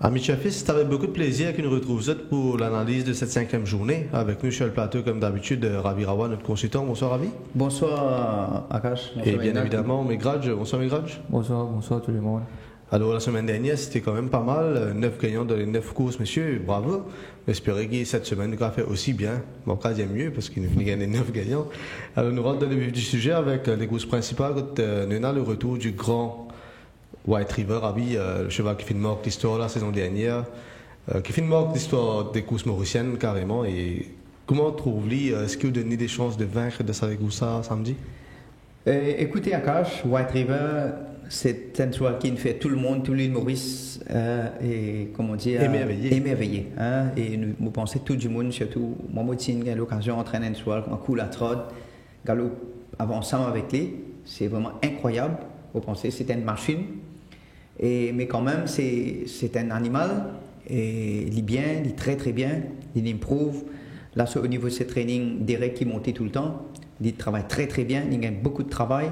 Ami Chafis, c'est avec beaucoup de plaisir que nous retrouvons pour l'analyse de cette 5e journée. Avec nous sur le plateau, comme d'habitude, Ravi Rawa, notre consultant. Bonsoir Ravi. Bonsoir Akash. Bonsoir, et bien évidemment, Megraj. Bonsoir Megraj. Bonsoir tout le monde. Alors la semaine dernière, c'était quand même pas mal. 9 gagnants dans les 9 courses, messieurs. Bravo. J'espère que cette semaine, nous allons faire aussi bien. Bon, cas, il y a mieux parce qu'il nous gagne 9 gagnants. Alors nous rentrons dans le vif du sujet avec les courses principales. Nous avons le retour du grand White River, Ravi, le cheval qui fait mort l'histoire la saison dernière, qui fait mort l'histoire des courses mauriciennes carrément. Et comment trouve-t-il, est-ce qu'il vous donne des chances de vaincre de sa course samedi? Écoutez Akash, White River, c'est un cheval qui fait tout le monde, tout l'île Maurice, et comment dire, émerveillé. Hein? Et nous pensons tout du monde, surtout moi, j'ai eu l'occasion d'entraîner un cheval comme un coup la trotte, galop avançant avec lui, c'est vraiment incroyable. Vous pensez c'est une machine. Mais quand même, c'est un animal, et il est bien, il est très très bien, il improve. Là, au niveau de ses trainings, Derek qui montait tout le temps, il travaille très très bien, il gagne beaucoup de travail.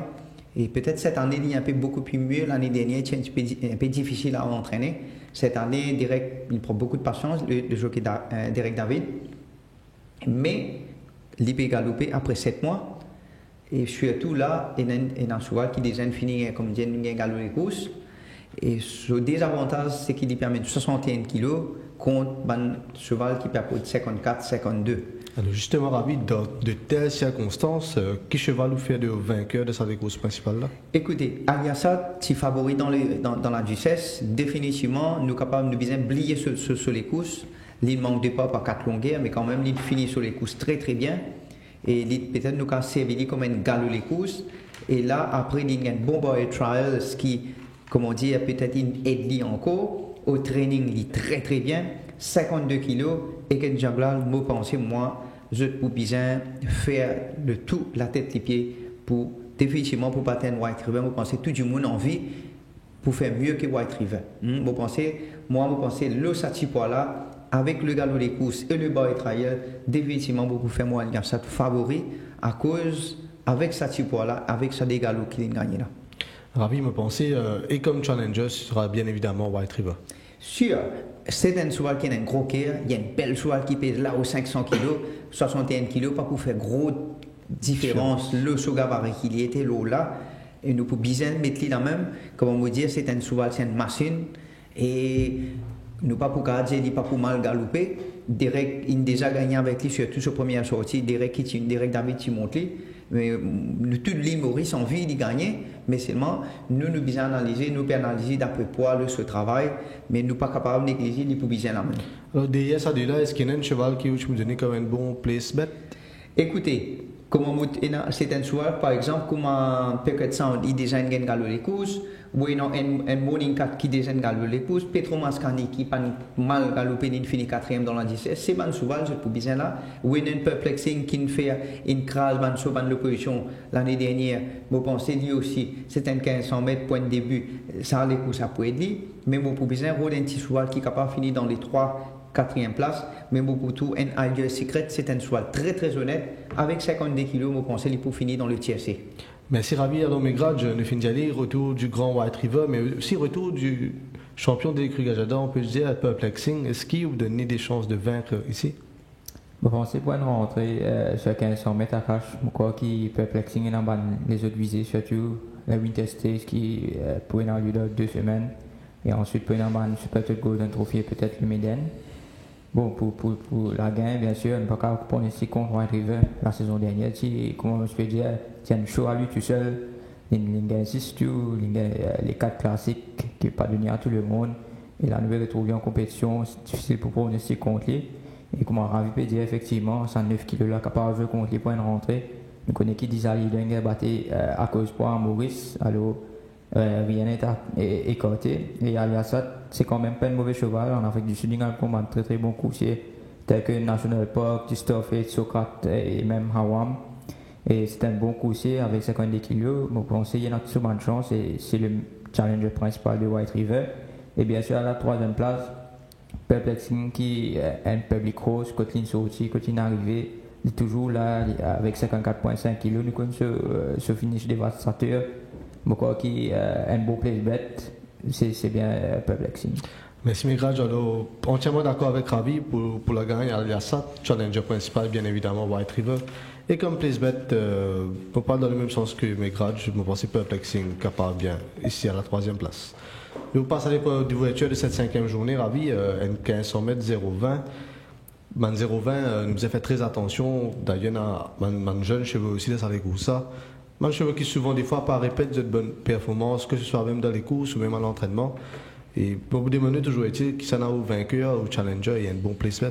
Et peut-être cette année, il est un peu beaucoup plus mieux. L'année dernière, c'était un peu difficile à entraîner. Cette année, Derek, il prend beaucoup de patience, le jockey Derek David. Mais il peut galoper après 7 mois. Et surtout là, il y a un cheval qui déjà fini comme dit, il galop les courses. Et le désavantage, c'est qu'il lui permet de 61 kg contre un cheval qui peut de 54, 52. Alors justement, Ravi, dans de telles circonstances, quel cheval vous fait de vainqueur de sa course principale là? Écoutez, Aliassat, si favori dans la duchesse, définitivement, nous sommes capables de bien oublier sur les courses. Il ne manque pas par 4 longueurs, mais quand même, il finit sur les courses très très bien. Et peut-être nous avons servi comme un galop les courses. Et là, après, il y a un bon boy trial, ce qui, comment dire, peut-être il aide encore. Au training, il est très très bien. 52 kg. Et que Jabla, moi, pensez, moi, je peux bien faire le tout, la tête, les pieds, pour définitivement pour battre un White River. Moi, pensez, tout le monde a envie pour faire mieux que White River. Vous pensez, le Satipoa là, avec le galop des courses et le boy trial, définitivement, beaucoup faire moi, il y a ça favori à cause, avec Satipoa là, avec ça des galops qu'il a gagné là. Ravi, me penser, et comme challenger, ce sera bien évidemment White River. Sûr, c'est un cheval qui a un gros cœur, il y a une belle cheval qui pèse là aux 500 kg, 61 kg, pas pour faire gros différence, le gabarit qu'il était là, et nous pouvons bien mettre là même, comme on me dit, c'est un cheval, c'est une machine, et nous pas pour garder, il pas pour mal galoper. Derek, il a déjà gagné avec lui, surtout sa première sortie, Derek David qui monte lui. Mais tout l'île Maurice a envie de gagner, mais seulement nous bien analyser, nous analyser d'après poids ce travail, mais nous pas capables de négliger, il faut bien l'amener. Alors derrière ça, est-ce qu'il y a un cheval qui vous donne comme un bon place bet? Écoutez, c'est un cheval, par exemple, comme un Pecket Sound, il déjà gagne galop les courses, ou un Morning Cat qui déjà galop les courses, Petro Mascani qui pas mal galopé, il finit 4e dans la 17, c'est un cheval, je peux bien là, ou un Perplexing qui fait une crase, une l'opposition l'année dernière, vous pensez lui aussi, c'est un 1500 mètres, point de début, ça les courses à pour aider, mais vous pouvez bien rôder un petit cheval qui est capable de finir dans les 4e place, mais beaucoup tout, un Ideal Secret, c'est un cheval très très honnête, avec 52 kg, vous pensez, il peut finir dans le TSC. Merci Ravi, alors Megraj, nous finissons d'aller, retour du grand White River, mais aussi retour du champion des Krugajada, on peut se dire, à Perplexing. Est-ce qu'il vous donne des chances de vaincre ici? Bon, pensez pour une rentrée sur 1500 mètres à cash, je crois que Perplexing est dans les autres visées, surtout la Winter Stage qui pour une lieu de 2 semaines, et ensuite pour une Super Golden Trophy, peut-être le Méden. Bon, pour la gain, bien sûr, on ne peut pas prendre ici contre White River la saison dernière. Comment je peux dire, il y a une show à lui tout seul. Il gagne 6 tours, il gagne les 4 classiques qui ne pas donné à tout le monde. Et la nouvelle retrouver en compétition, c'est difficile pour prendre ici contre lui. Et comment Ravi peut dire, effectivement, 109 kg là, capable de jouer contre lui pour une rentrée. Nous connaissons qui disent qu'il a battu à cause pour Maurice. Alors, rien n'est écarté. Et Aliassat, c'est quand même pas un mauvais cheval. En Afrique du Sud, il a un très très bon coursier, tel que National Park, Christophe, Socrate et même Hawam. Et c'est un bon coursier avec 52 kg. Vous pensez qu'il y a une très bonne chance et c'est le challenger principal de White River. Et bien sûr, à la 3e place, Perplexing qui est un public rose, quand il est sorti, quand il est arrivé, il est toujours là avec 54,5 kg. Nous connaissons ce finish dévastateur. Je crois qu'il a un beau place bet, c'est bien Perplexing. Merci Migraj, alors entièrement d'accord avec Ravi pour la gagne. Il y a ça, challenger principal bien évidemment White River. Et comme PlaceBet, pour pas dans le même sens que Migraj, je me pensais Perplexing capable bien ici à la 3e place. Nous passons à l'épreuve du voiture de cette 5e journée, Ravi, N1500 mètres 0,20. Man 0,20 nous a fait très attention. D'ailleurs, man jeune cheveux aussi, ça avec ça. Man cheveux qui souvent des fois pas répètent de bonnes performances, que ce soit même dans les courses ou même à l'entraînement. Et pour vous demander toujours est-il qui s'en a au vainqueur, au challenger, il y a un bon placement.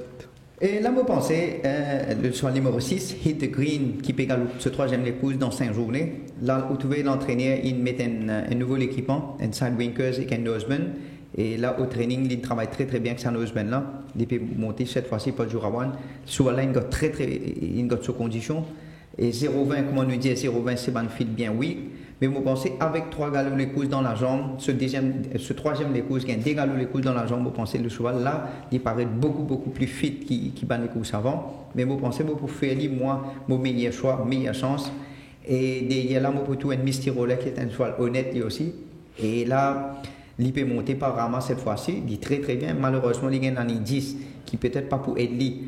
Et là, vous pensez, le soir numéro 6, Hit the Green, qui pégale ce 3e les courses dans 5 journées. Là, vous trouvez l'entraîneur, il met un nouveau équipement, un side winkers et un noseband. Et là, au training, il travaille très très bien avec sa noseband là. Il peut monter cette fois-ci pas le jour avant. Souvent là, il a très très, il a sous condition. Et 0,20, comme on nous dit, 0,20, c'est bon fil bien, oui. Mais vous pensez, avec 3 galops les couses dans la jambe, ce 3e les couses, qui a des galops les couses dans la jambe, vous pensez, le cheval, là, il paraît beaucoup plus fit qui bat les couses avant. Mais vous pensez, vous pouvez faire, moi, mon meilleur choix, meilleure chance. Et derrière là, vous pouvez tout un Misty Roller qui est un cheval honnête, lui aussi. Et là, il peut monter par Rama cette fois-ci, il dit très très bien. Malheureusement, il y a un 10 qui peut-être pas pour aider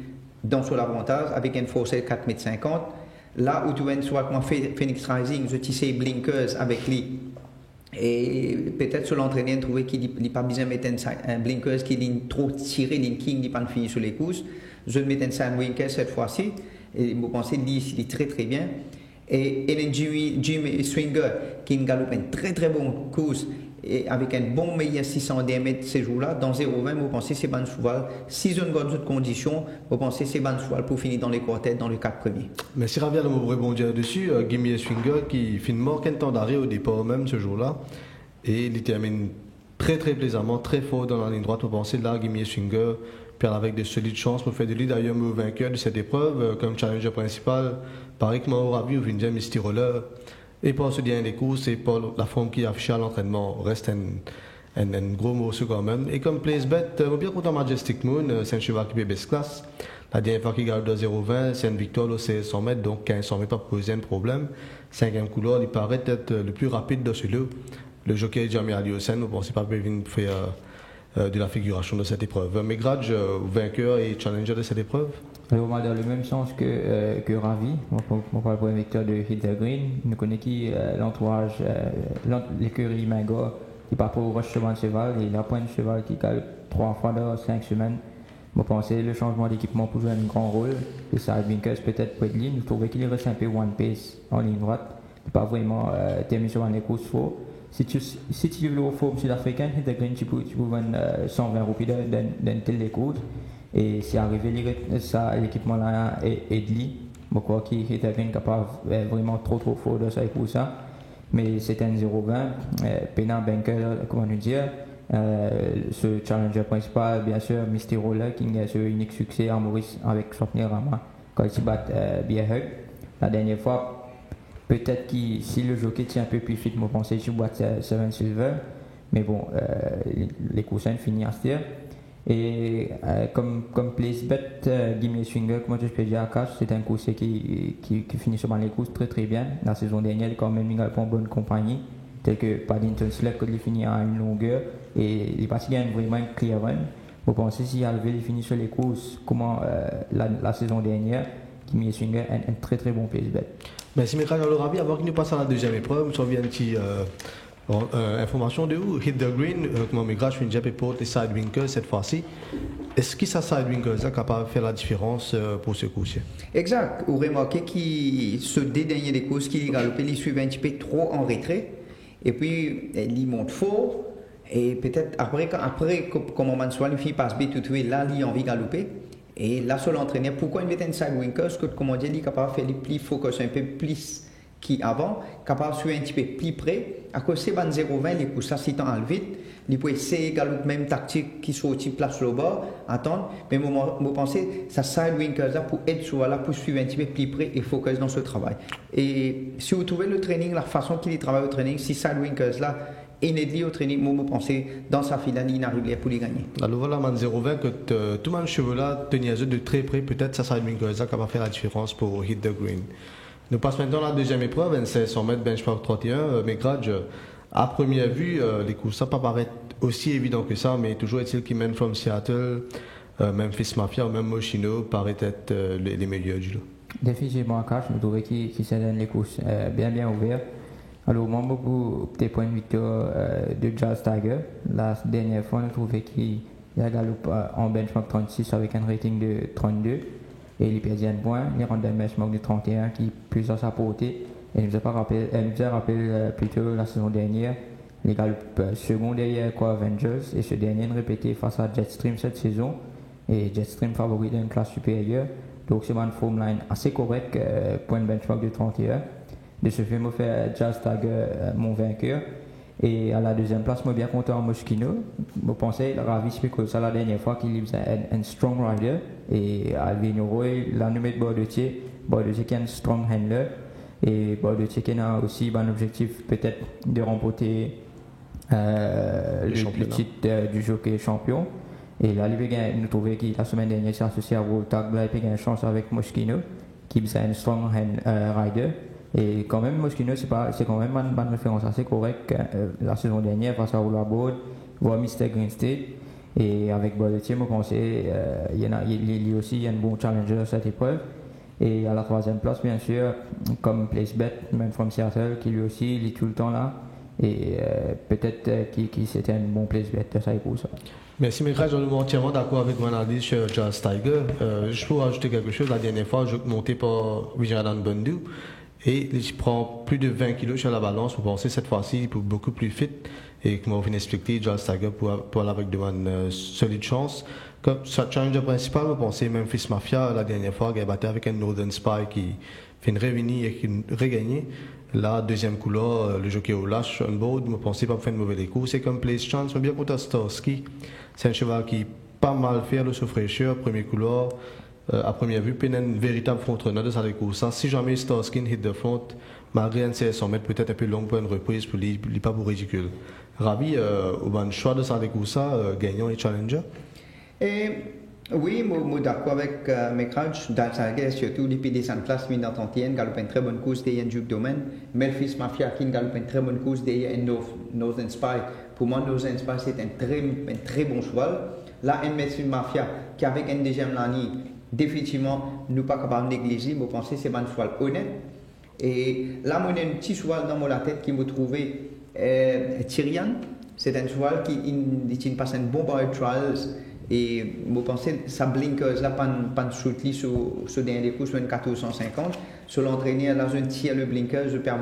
dans son avantage, avec une force de 4,50 m. Là où tu vois soit moi Phoenix Rising, je tissais blinkers avec lui. Et peut-être sur l'entraîneur trouver qu'il n'a pas besoin de mettre un blinkers qui est trop tiré, l'inking, il n'est pas fini sur les courses. Je vais mettre un side blinkers cette fois-ci. Et vous pensez qu'il est très très bien. Et Ellen Jimmy Swinger qui galope une très très bonne course. Et avec un bon meilleur 600 diamètres ces jours-là, dans 0,20, vous pensez c'est bon cheval. Si je ne gagne d'autres conditions, vous pensez c'est bon cheval pour finir dans les quartets, dans les 4 premiers. Mais si Ravia me rebondir dessus, Gimme Swinger qui finit mort qu'un temps d'arrêt au départ même ce jour-là, et il termine très très plaisamment, très fort dans la ligne droite. Vous pensez là, Gimme Swinger perd avec de solides chances pour faire de lui d'ailleurs le vainqueur de cette épreuve, comme challenger principal, pareil que Mao Ravi ou Vindia Misty Roller. Et pour ce dernier des courses, et pour la forme qui affiche à l'entraînement, reste un gros morceau quand même. Et comme PlaceBet, on est bien content Majestic Moon, c'est un cheval qui est best class. La dernière fois qu'il gagne de 0,20, c'est une victoire au 100 mètres, donc 1500 mètres pas poser un problème. 5e couleur, il paraît être le plus rapide de celui-là. Le jockey Jamie Aliosen, vous ne pensez pas venir faire de la figuration de cette épreuve. Mais Grudge, vainqueur et challenger de cette épreuve? Alors, on va dans le même sens que Ravi. On parle pour un vecteur de Hit the Green. Nous connaissons qui l'entourage, l'écurie Magor, qui part pour Roche Cheval Cheval, et la pointe cheval qui cale 3 fois dans 5 semaines. Moi, je pense que le changement d'équipement peut jouer un grand rôle. Et ça, Winkers peut-être pour être ligne. Je trouvais qu'il reste un peu one pace en ligne droite. Il n'est pas vraiment terminé sur les courses faux. Si tu veux le forme sud-africain, Hit the Green, tu peux vendre 120 roupies dans tel les courses. Et si arrivé l'équipement là est de lui, je crois qu'il est capable vraiment trop fort de ça et pour ça. Mais c'est un 0,20. Pena Banker, comment nous dire, ce challenger principal, bien sûr, Misty Roller, qui a ce unique succès à Maurice avec Chopner Rama quand il se bat bien Hug. La dernière fois, peut-être que si le jockey tient un peu plus fit, je pensais que je bois 7 Silver. Mais bon, les coussins finissent à se dire. Et comme PlaceBet, Gimme Swinger, comme je peux dire à Cash, c'est un coursier qui finit sur les courses très très bien. La saison dernière, il a quand même une bonne compagnie, tel que Paddington Slug, qui finit à une longueur, et il passe bien vraiment un clear run. Vous pensez s'il avait fini sur les courses, comment la saison dernière, Gimme Swinger, un très très bon PlaceBet. Merci Michael Ravi. Avant que nous passions à la deuxième épreuve, nous reviens un petit. Information de où Hit the Green, comment Migrage fait une jab et porte les side winkers cette fois-ci. Est-ce que ça side winkers est capable de faire la différence pour ce coup-ci? Exact. Vous remarquez qu'il se dédaigne des courses, qu'il galope, il suit un petit peu trop en retrait. Et puis, il monte fort. Et peut-être après comme on soit, il passe bien tout de suite, là, il a envie de galoper. Et là, sur l'entraîneur, pourquoi il met un side winkers? Que, comme on dit, il est capable de faire les plis focus un peu plus qui avant, capable de suivre un petit peu plus près, à cause c'est 0,20, les coups, ça c'est en vite, il peut essayer de même tactique qui soit au place le bas, attendre, mais moi pensez, ça side winkers là pour être sur là, pour suivre un petit peu plus près et focus dans ce travail. Et si vous trouvez le training, la façon qu'il travaille au training, si side winkers là, inédit au training, moi pensez, dans sa finale, il n'arrive pas pour les gagner. Alors voilà, man 0,20, que tout le monde cheveux là, tenir de très près, peut-être ça side winkers là, capable de faire la différence pour Hit the Green. Nous passons maintenant à la deuxième épreuve, 1600 mètres benchmark 31. Mais Grudge, À première vue, les courses, ça ne pas paraître aussi évident que ça, mais toujours est-il qu'ils mènent from Seattle, Memphis Mafia ou même Moschino paraît être les meilleurs du lot. Définitivement, Akash, je trouvais qu'il se donne les courses bien ouvertes. Alors, moi, beaucoup des points de victoire de Jazz Tiger. La dernière fois, on trouvait qu'il a galopé en benchmark 36 avec un rating de 32. Et il perdit un point. Il rentre un benchmark de 31 qui est plus à sa portée. Elle nous a rappelé plutôt la saison dernière. Les galopes second derrière Avengers. Et ce dernier répété face à Jetstream cette saison. Et Jetstream favori d'une classe supérieure. Donc c'est une form line assez correcte, point de benchmark de 31. De ce fait, je fais Jazz Tiger mon vainqueur. Et à la deuxième place, je suis bien content en Moschino. Je pensais, ravi, que c'est la dernière fois qu'il faisait un strong rider. Et Alvin Roy, la nommé de Bordeutier qui est un strong handler. Et Bordeutier qui a aussi un objectif peut-être de remporter le titre du jockey champion. Et là, nous trouvons que la semaine dernière, s'est associé à Voltag, il a eu une chance avec Moschino, qui est un strong rider. Et quand même, Moschino, c'est quand même une bonne référence assez correcte la saison dernière face à Rollerboard, voire Mr. Green State. Et avec Bordeutier, je pense qu'il y a aussi un bon challenger à cette épreuve. Et à la troisième place, bien sûr, comme PlaceBet, même from Seattle, qui lui aussi, il est tout le temps là. Et peut-être qu'il c'était un bon PlaceBet de ça et pour ça. Merci, Mekra, je suis entièrement d'accord avec mon analyse sur Jazz Tiger. Je peux rajouter quelque chose. La dernière fois, je montais par Wijadan Bundu et il prend plus de 20 kilos sur la balance. Vous pensez cette fois-ci pour beaucoup plus fit. Et comme on vient d'expliquer, Jazz Tiger pour aller avec de solide chance. Comme sa challenger principal, vous pensez Memphis Mafia, la dernière fois, il a battu avec un Northern Spy qui fait une revenue et qui regagné. La deuxième couleur, le jockey au lâche, on board, je ne pensais pas faire de mauvais coups. C'est comme Place Chance, mais bien contre Starsky. C'est un cheval qui pas mal fait le fraîcheur, premier couleur. À première vue, il a une véritable front-runner de sa course. Si jamais Starsky hit de front, malgré un CS100 mètres, peut-être un peu long pour une reprise, pour lui, il n'est pas pour ridicule. Ravi, au bon choix de sa course, gagnant et challenger. Oui, je suis d'accord avec Mecraj. Dans sa guerre, surtout depuis des places, il a une très bonne course derrière un Duke Domain. Memphis Mafia qui a une très bonne course derrière un Northern Spy. Pour moi, Northern Spy, c'est un très bon cheval. Là, un Memphis Mafia qui, avec un deuxième l'année, définitivement, nous ne pas capable de négliger. Je pense que c'est un cheval honnête. Et là, j'ai un petit cheval dans la tête qui m'a trouvé Tyrian. C'est un cheval qui passe un bon barrel trials. Et je pense que ça blinkers là, pas de shoot sur dernier coup, sur une 1450. Sur l'entraîneur, là, je tire le blinker, je perds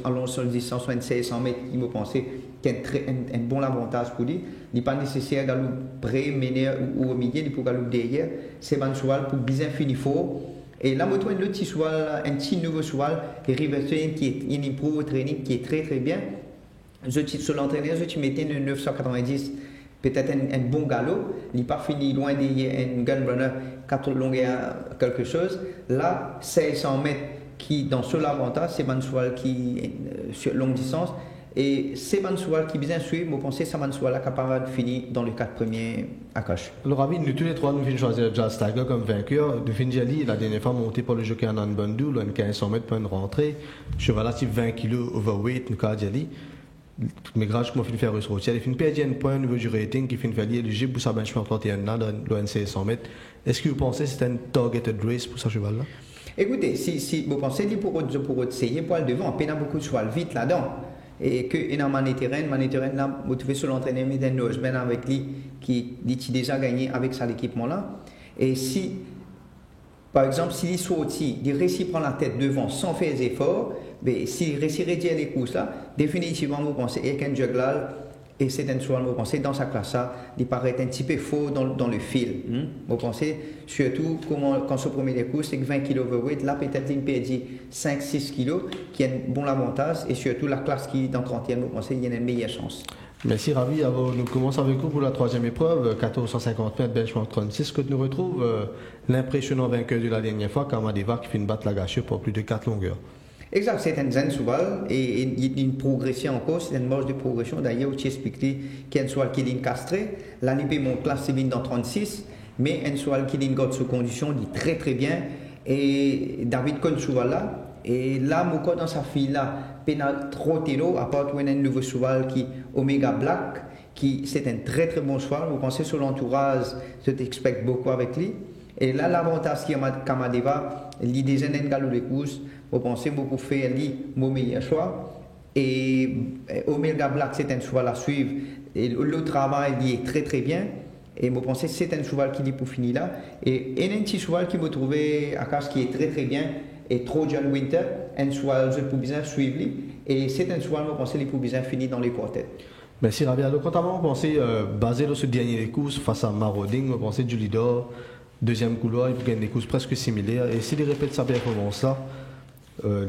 allons sur le distance, sur une 1600 mètres, il me pensait qu'il y a un bon avantage pour lui. Il n'est pas nécessaire d'aller près, mener ou au milieu, il faut aller derrière. C'est un cheval pour bien finir fort. Et là, je trouve un petit cheval, un petit nouveau cheval, et Riverton qui est une improve au training qui est très très bien. Sur l'entraîneur, je mettais une 990. Peut-être un bon galop, il n'est pas fini loin derrière un gunrunner 4 longueurs quelque chose. Là, 500 mètres qui, dans ce avantage, c'est un cheval qui est sur longue distance. Et c'est un cheval qui bien suivre, je pense que c'est un cheval capable de finir dans les 4 premiers à cache. Alors, Ravi, nous tous les trois, nous venons choisir Jazz Tiger comme vainqueur. Nous venons d'y la dernière fois monté par le jockey Anan Bundu, une 1500 mètres pour une rentrée. Cheval relatif 20 kg overweight, nous avons mais grâce à ce faire ressortir, il fait une perdre un point au niveau du rating qui fait une valide éligible pour sa benchmark 31 ans dans l'ONC 100 mètres. Est-ce que vous pensez que c'est un targeted race pour ce cheval-là? Écoutez, si vous pensez que pour essayer pour le devant, il y a beaucoup de cheval vite là-dedans. Et que dans Maniterrain là, vous trouvez sur l'entraîneur d'un Nojben avec lui qui dit déjà gagné avec ça l'équipement-là. Et si, par exemple, s'il sorti, il réussit à prendre la tête devant sans faire des efforts, mais s'il réussit à réduire les courses là, définitivement, vous pensez qu'un juggler, et c'est un cheval, vous pensez dans sa classe là, il paraît un petit peu faux dans le fil. Vous pensez surtout quand ce premier cours, c'est que 20 kg overweight, là peut-être il perd 5-6 kg, qui a un bon avantage, et surtout la classe qui est dans 30e, vous pensez qu'il y a une meilleure chance. Merci Ravi. Alors, nous commençons avec vous pour la troisième épreuve, 1450 mètres, benchmark 36, que nous retrouve l'impressionnant vainqueur de la dernière fois, Kamadeva, qui fait une batte la gâchée pour plus de 4 longueurs. Exact, c'est un zen cheval et il y a une progression encore, c'est une marge de progression. D'ailleurs, tu expliques qu'il y a un cheval qui est castré, l'année mon classe c'est dans 36, mais un cheval qui est sous condition, il dit très très bien. Et David Cohn cheval là, Et là, mon dans sa fille là, pénal trop télo, à part un nouveau cheval qui Omega Black, qui c'est un très très bon cheval. Vous pensez sur l'entourage, je t'expecte beaucoup avec lui. Et là, l'avantage qui est Kamadeva, il des galop de course, vous pensez beaucoup faire lui, mon meilleur choix. Et Omega Black, c'est un cheval à suivre. Et le travail, il est très très bien. Et vous pensez c'est un cheval qui dit pour finir là. Et un petit cheval qui vous trouvez à Cache qui est très très bien. Et Trojan Winter, un cheval je peux bien suivre lui. Et c'est un cheval, vous pensez, il peut bien finir dans les quartets. Merci Ravi. Alors, quant à moi, vous pensez, basé sur ce dernier course face à Marauding, vous pensez du leader, deuxième couloir, il peut gagner des courses presque similaires. Et s'il répète sa performance là,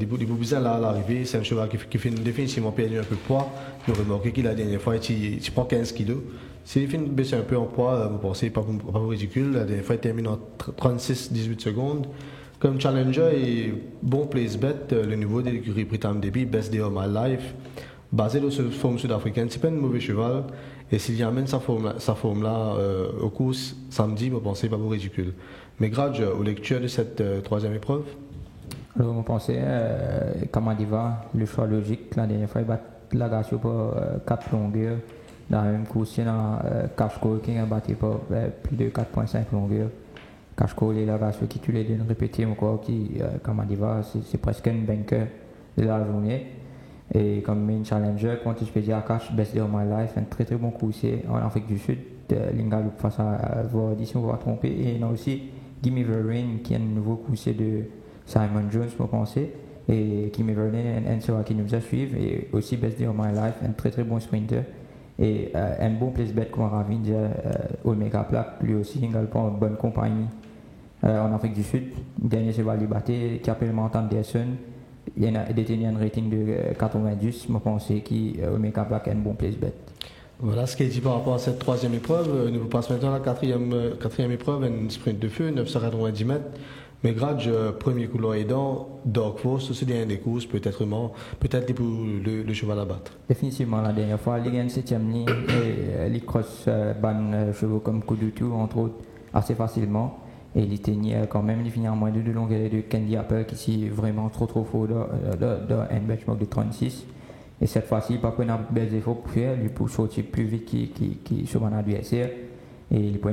il peut bien là à l'arrivée, c'est un cheval qui fait définitivement perdu un peu de poids. Vous remarquez qu'il la dernière fois, il prend 15 kg. S'il finit de baisser un peu en poids, vous pensez pas ridicule. La dernière fois, il termine en 36-18 secondes. Comme challenger et bon place bet, le niveau de l'écurie Britam Deby, Best Day of My Life, basé sur cette forme sud-africaine, c'est pas un mauvais cheval. Et s'il amène sa forme là aux courses samedi, vous pensez pas ridicule. Mais grâce aux lectures de cette troisième épreuve. Alors, vous pensez, comment il va, le choix logique, la dernière fois, il bat la ratio pour 4 longueurs. Dans la même course, il y a Cashco qui a battu pour plus de 4,5 longueurs. Cashco est la ratio qui tu l'as répété encore, qui, comment il va, c'est presque un banker de la journée. Et comme main challenger, quand je peux dire Cash, Best Day of My Life, un très très bon coursier en Afrique du Sud. Lingaloup face à Vordi, si on va tromper. Et il y a aussi Gimme the Rain, qui est un nouveau coursier de Simon Jones, pour penser. Et Gimme the Rain, un cheval qui nous a suivi. Et aussi Best Day of My Life, un très très bon sprinter. Et un bon place bet, comme Ravi dit, Omega Black, lui aussi, il a une bonne compagnie en Afrique du Sud. Dernier cheval Liberté, qui appelle Mountain Anderson. Il y a détenu un rating de 90, je pense, qui Omega Black a un bon place bet. Voilà ce qui est dit par rapport à cette troisième épreuve. Nous passons maintenant à la quatrième épreuve, un sprint de feu, 990 mètres. Mais grâce premier couloir aidant, Dog Force, c'est bien des courses, peut-être pour le cheval à battre. Définitivement, la dernière fois, il y a une 7e ligne et les cross ban chevaux comme Kudutu, entre autres, assez facilement. Et il tenait quand même, il finit en moins de 2 longueurs de Candy Apple qui est vraiment trop fort dans un benchmark de 36. Et cette fois-ci, il pas prendre un bel effort pour faire, il peut sortir plus vite qu'il sur mon adversaire. Et il peut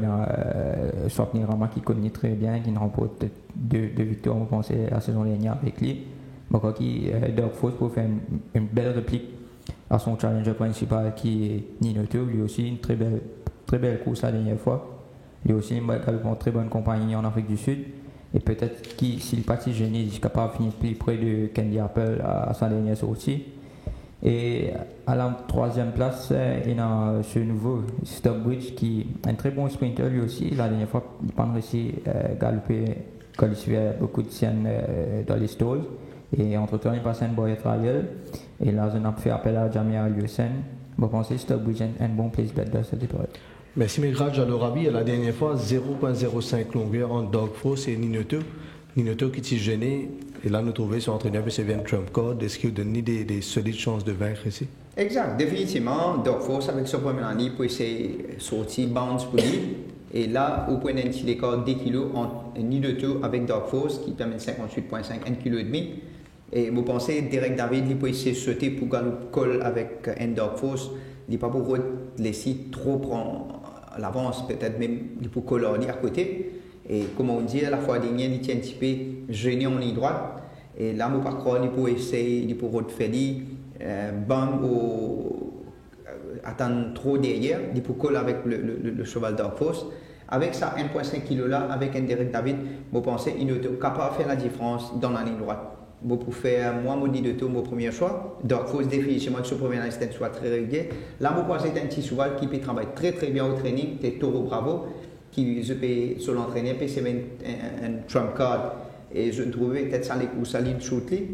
sortir Rama qui connaît très bien, qui remporte 2 victoires, on pense, la saison dernière avec lui. Donc, Dog Force pour faire une belle réplique à son challenger principal qui est Ninoto, lui aussi une très belle course la dernière fois. Lui aussi une très bonne compagnie en Afrique du Sud. Et peut-être qu'il, s'il partit gêné, il est capable de finir plus près de Candy Apple à sa dernière sortie. Et à la 3e place, il y a ce nouveau Stockbridge qui est un très bon sprinter lui aussi. La dernière fois, il n'a pas réussi à galoper quand il suivait beaucoup de scènes dans les stalls. Et entre-temps, il passe un boy trial. Et là, on a fait appel à Jamia Liusen. Je pense que Stockbridge est un bon place bet dans cette épreuve. Merci Megraj Alorabi. La dernière fois, 0,05 longueur en Dog Force et Ninoto. Ninoto qui s'est gêné. Et là, nous trouvons son entraîneur, M. Van Trump Code. Est-ce qu'il vous donne des solides chances de vaincre ici? Exact, définitivement. Dog Force avec son premier année pour essayer de sortir bounce pour lui. Et là, au point d'un petit écart 10 kg en Ninoto avec Dog Force qui permet 58,5, 1,5 kg. Et vous pensez, Derek David, il peut essayer de sauter pour galoper colle avec un Dog Force. Il n'est pas pour laisser trop prendre l'avance, peut-être même il peut coller à côté. Et comme on dit, à la fois dernière, il tient un petit peu gêné en ligne droite. Et là, mon parcours, il peut essayer, il peut refaire, attendre trop derrière, il peut coller avec le cheval Dog Force. Avec ça, 1,5 kg là, avec un Derek David, vous pensez, il est capable de faire la différence dans la ligne droite. Vous pouvez faire, moi, mon Ninoto, mon premier choix. Dog Force, définitivement, ce premier année, c'est un choix très régulier. Là, vous pensez, c'est un petit cheval qui peut travailler très très bien au training, c'est Toro Bravo, qui je peux sur l'entraîner, puis c'est un trump card. Et je trouvais peut-être ça les courses à l'île Shootly.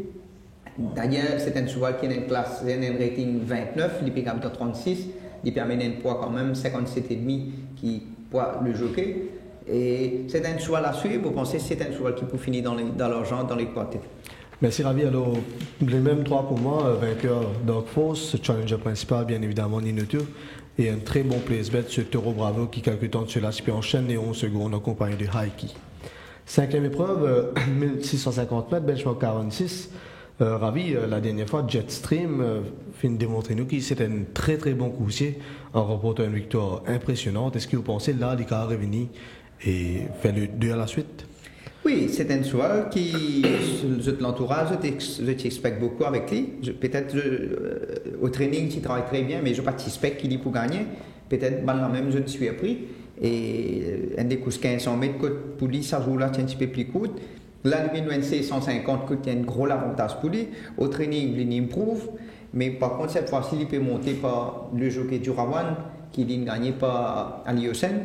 D'ailleurs, c'est un cheval qui a une classe, un rating 29, il peut capter 36, il permet un poids quand même 57,5 qui poids le jockey. Et c'est un cheval à suivre, vous pensez, c'est un cheval qui peut finir dans l'argent, dans les quartiers. Merci Ravi. Alors, les mêmes 3 pour moi, vainqueur Dog Force, challenger principal, bien évidemment Ninoto, et un très bon place bet sur Toro Bravo qui, quelque temps de cela, se enchaîne les 11 secondes en compagnie de Haiki. 5e épreuve, 1650 mètres, benchmark 46. Ravi, la dernière fois, Jetstream fin démontrer nous que c'était un très très bon coursier en remportant une victoire impressionnante. Est-ce que vous pensez là, il va revenir et faire le 2 à la suite? Oui, c'est un cheval qui, l'entourage, je t'expecte beaucoup avec lui. Peut-être au training, il travaille très bien, mais je participe qu'il est pour gagner. Peut-être même je ne suis appris. Et un des courses 1500 mètres, pour lui, ça joue là, c'est un petit peu plus court. Là, le 26 150, il y a un gros avantage pour lui. Au training, il improve. Mais par contre, cette fois-ci, il peut monter par le jockey du Rawan, qui vient gagner par Aliosen.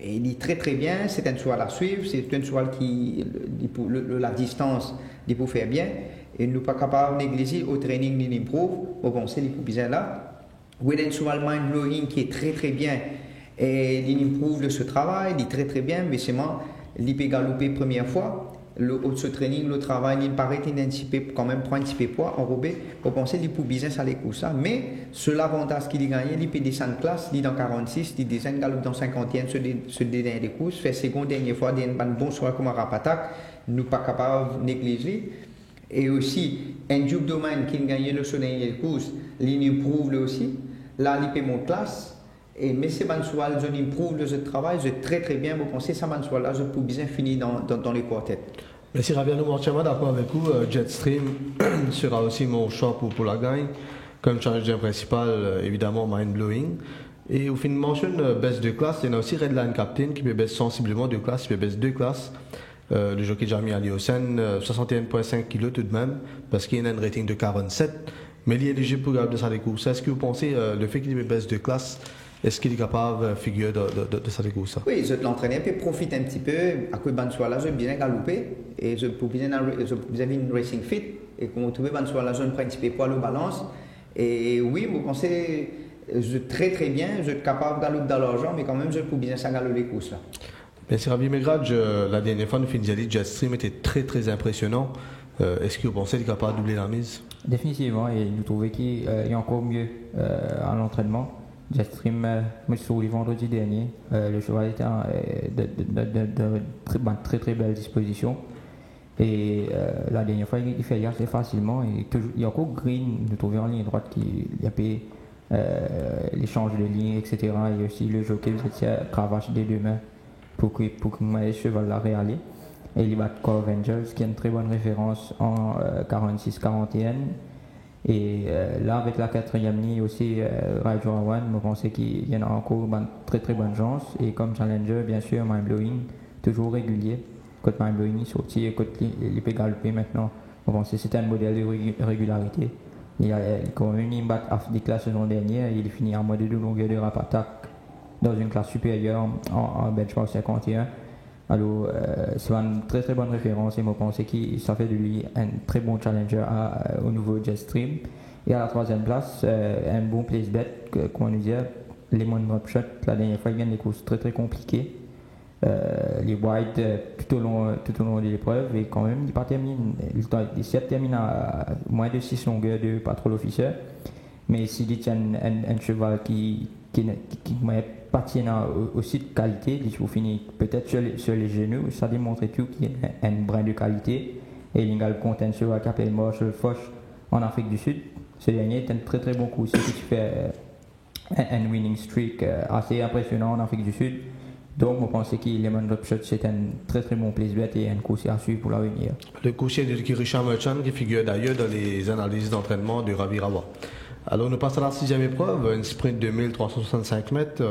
Et il dit très très bien, c'est un cheval à suivre, c'est un cheval qui, la distance, il peut faire bien. Et nous ne sommes pas capables de négliger au training, il improve. Bon, c'est il peut bien là. Ou un cheval mind-blowing qui est très très bien. Et il improve ce travail, il est très très bien, mais seulement, il peut galoper première fois. Ce training, le travail, il paraît quand même prendre un petit peu de poids, enrobé. Vous pensez qu'il peut business à l'écoute ça. Mais, ce l'avantage qu'il a gagné, il peut descendre classe, il est dans 46, il descend galope dans 51, ce dernier course, fait seconde dernière fois, il y a un bon choix comme un rapatak, nous pas capable de négliger. Et aussi, un Duke Domain qui a gagné le dernier course, il prouve le aussi. Là, il peut monter classe. Et mais ces bansoirs, je improve le travail, je très très bien, vous pensez, ces bansoirs-là, je peux bien finir dans les quartets. Merci Ravier, nous entièrement d'accord avec vous. Jetstream sera aussi mon choix pour la gagne. Comme challenger principal, évidemment, mind-blowing. Et au fin de mentionne baisse de classe, il y en a aussi Redline Captain qui peut baisser sensiblement de classe, il peut baisser 2 classes. Le jockey Jamie Aliosen, 61,5 kg tout de même, parce qu'il y a un rating de 47. Mais il est éligible pour garder ça des courses. Est-ce que vous pensez le fait qu'il baisse de classe, est-ce qu'il est capable de figurer de ça des courses? Oui, je l'entraîner, puis profite un petit peu. À quoi de soir là, je vais bien galoper et je peux bien une racing fit. Et comme vous trouvez, de soir là, je ne prends un petit peu poids le balance. Et oui, vous pensez, je très très bien, je suis capable de galoper dans l'argent, mais quand même, je peux bien ça galoper les courses là. Merci Ravi Megrad, la dernière fois, nous finissons dit Jetstream était très très impressionnant. Est-ce que vous pensez qu'il est capable de doubler la mise? Définitivement, et nous trouvons qu'il est encore mieux à l'entraînement. Jetstream, je suis souris vendredi dernier. Le cheval était de très très belle disposition. Et la dernière fois, il fait assez facilement. Et il y a encore Green, nous trouvons en ligne droite, qui a payé l'échange de lignes, etc. Et aussi le jockey, vous étiez cravache des deux mains pour que le cheval la réalise. Et il bat Core Angels, qui a une très bonne référence en 46-41. Et là, avec la 4e ligne aussi, Rajo Awan, je pense qu'il y en a encore une très très bonne chance. Et comme challenger, bien sûr, Mindblowing, toujours régulier. Côté Mindblowing, il sortit et côté il peut galoper maintenant. Je pense que c'est un modèle de régularité. Il a quand même une batte Afrique la saison dernière. Il finit en mode de longueur de rapatak dans une classe supérieure en benchmark 51. Alors, c'est une très très bonne référence et je pense que ça fait de lui un très bon challenger au niveau Jetstream. Et à la 3e place, un bon place bet, comme on nous dit, Lemon Drop Shot. La dernière fois, il gagne des courses très très compliquées. Les whites tout au long de l'épreuve et quand même, il termine à moins de 6 longueurs de patrol officier. Mais s'il y a un cheval qui pas aussi de qualité, il faut finir peut-être sur les genoux, ça démontre tout qu'il y a un brin de qualité. Et il y a le content sur la Capelle Marshall Foch en Afrique du Sud. Ce dernier est un très très bon coup, c'est qui fait un winning streak assez impressionnant en Afrique du Sud. Donc, on pense que Lemon Drop Shot, c'est un très très bon place bet et un coursier à suivre pour l'avenir. Le coursier de Richard Merchant qui figure d'ailleurs dans les analyses d'entraînement de Ravi Rawa. Alors, nous passons à la 6e épreuve, une sprint de 1365 mètres.